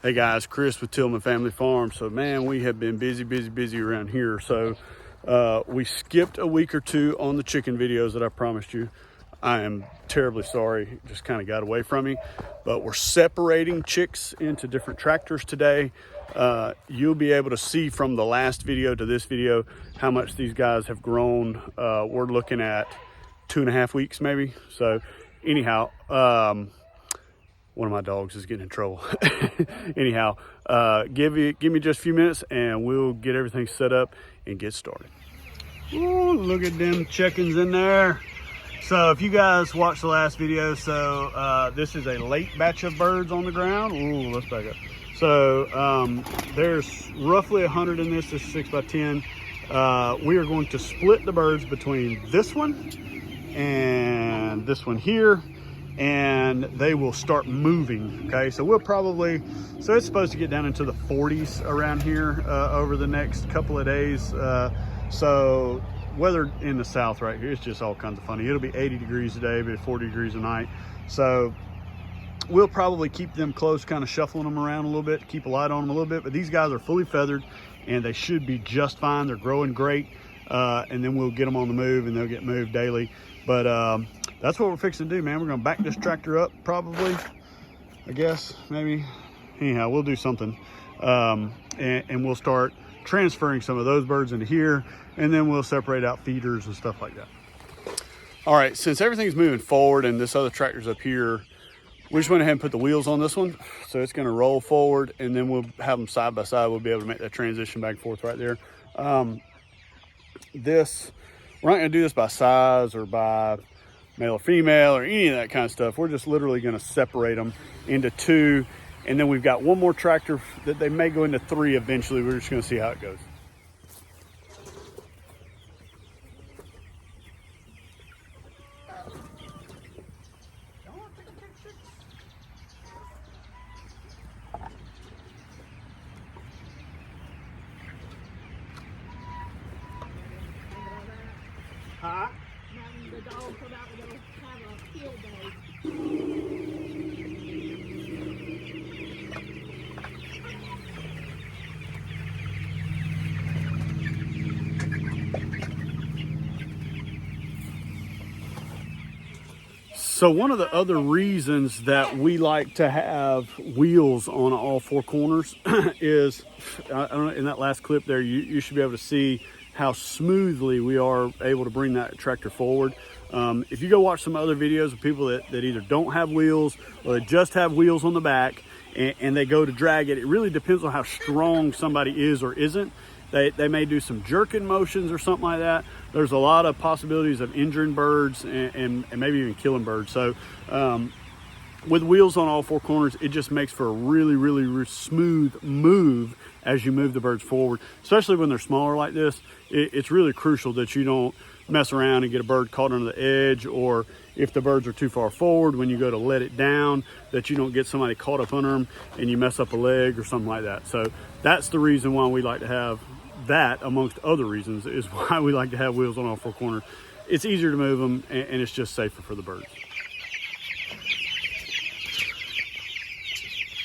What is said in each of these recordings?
Hey guys, Chris with Tillman Family Farm. So man, we have been busy around here. So we skipped a week or two on the chicken videos that I promised you. I am terribly sorry, it just kind of got away from me. But we're separating chicks into different tractors today. You'll be able to see from the last video to this video how much these guys have grown. We're looking at 2.5 weeks maybe. So anyhow, one of my dogs is getting in trouble. Anyhow, give me just a few minutes and we'll get everything set up and get started. Ooh, look at them chickens in there. So if you guys watched the last video, so this is a late batch of birds on the ground. Ooh, let's back up. So there's roughly 100 in this. This is 6x10. We are going to split the birds between this one and this one here, and they will start moving. Okay, so we'll probably, so it's supposed to get down into the 40s around here over the next couple of days. So weather in the south right here, it's just all kinds of funny. It'll be 80 degrees a day, but 40 degrees a night. So we'll probably keep them close, kind of shuffling them around a little bit to keep a light on them a little bit. But these guys are fully feathered and they should be just fine. They're growing great. And then we'll get them on the move and they'll get moved daily. But that's what we're fixing to do, man. We're gonna back this tractor up probably, I guess, maybe. Anyhow, we'll do something. And we'll start transferring some of those birds into here, and then we'll separate out feeders and stuff like that. All right, since everything's moving forward and this other tractor's up here, we just went ahead and put the wheels on this one. So it's gonna roll forward and then we'll have them side by side. We'll be able to make that transition back and forth right there. We're not gonna do this by size or by male or female or any of that kind of stuff. We're just literally gonna separate them into two. And then we've got one more tractor that they may go into 3 eventually. We're just gonna see how it goes. Huh? The dogs come out, we're gonna have a field day. So one of the other reasons that we like to have wheels on all 4 corners is, I don't know, in that last clip there, you should be able to see how smoothly we are able to bring that tractor forward. If you go watch some other videos of people that either don't have wheels or they just have wheels on the back and they go to drag it, it really depends on how strong somebody is or isn't. They may do some jerking motions or something like that. There's a lot of possibilities of injuring birds and maybe even killing birds. So with wheels on all 4 corners, it just makes for a really smooth move as you move the birds forward, especially when they're smaller like this. It's really crucial that you don't mess around and get a bird caught under the edge, or if the birds are too far forward, when you go to let it down, that you don't get somebody caught up under them and you mess up a leg or something like that. So that's the reason why we like to have that, amongst other reasons, is why we like to have wheels on all 4 corners. It's easier to move them and it's just safer for the birds.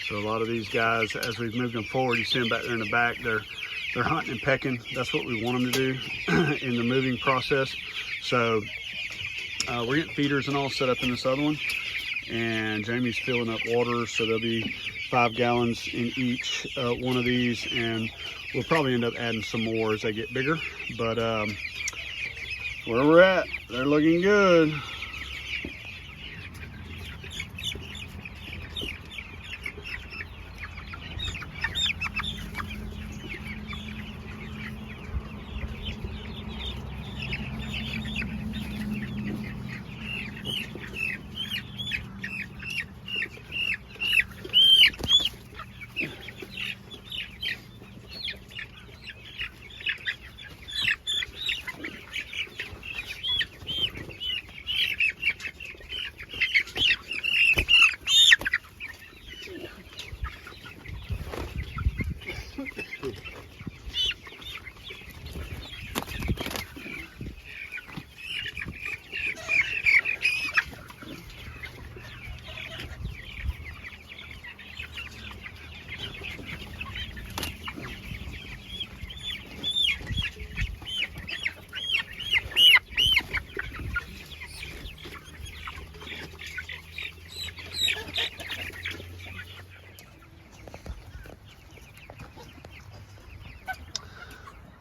So a lot of these guys, as we've moved them forward, you see them back there in the back, they're hunting and pecking. That's what we want them to do in the moving process. So we're getting feeders and all set up in this other one, and Jamie's filling up water, so there'll be 5 gallons in each one of these, and we'll probably end up adding some more as they get bigger. But where we're at, they're looking good.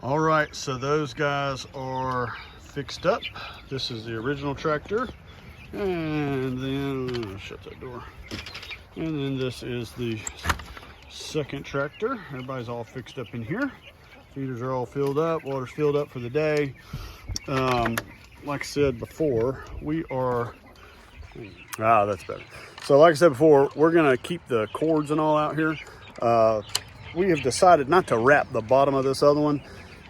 All right, so those guys are fixed up. This is the original tractor. And then, shut that door. And then this is the second tractor. Everybody's all fixed up in here. Feeders are all filled up, water's filled up for the day. Like I said before, we are, that's better. So like I said before, we're gonna keep the cords and all out here. We have decided not to wrap the bottom of this other one.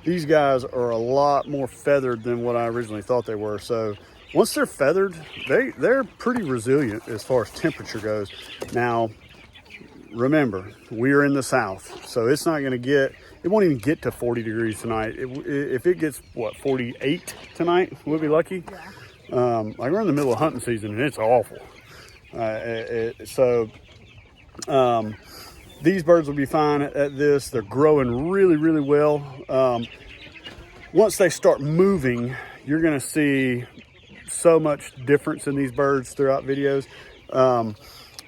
These guys are a lot more feathered than what I originally thought they were. So once they're feathered, they're pretty resilient as far as temperature goes. Now, remember, we are in the South, so it's not gonna get, it won't even get to 40 degrees tonight. If it gets, what, 48 tonight, we'll be lucky. Yeah. Like we're in the middle of hunting season and it's awful. These birds will be fine at this. They're growing really, really well. Once they start moving, you're gonna see so much difference in these birds throughout videos.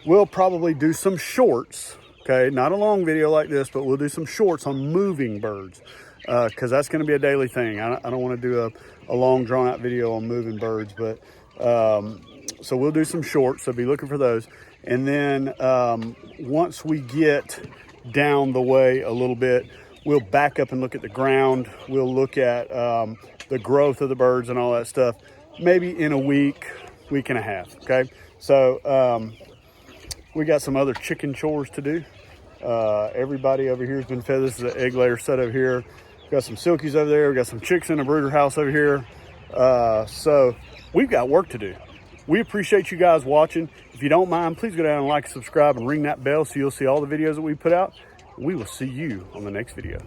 We'll probably do some shorts, okay? Not a long video like this, but we'll do some shorts on moving birds because that's gonna be a daily thing. I don't wanna do a long drawn out video on moving birds, but so we'll do some shorts, so be looking for those. And then once we get down the way a little bit, we'll back up and look at the ground. We'll look at the growth of the birds and all that stuff, maybe in a week and a half, okay? So we got some other chicken chores to do. Everybody over here has been fed. This is an egg layer set over here. We've got some silkies over there. We've got some chicks in a brooder house over here. So we've got work to do. We appreciate you guys watching. If you don't mind, please go down and like, subscribe, and ring that bell so you'll see all the videos that we put out. We will see you on the next video.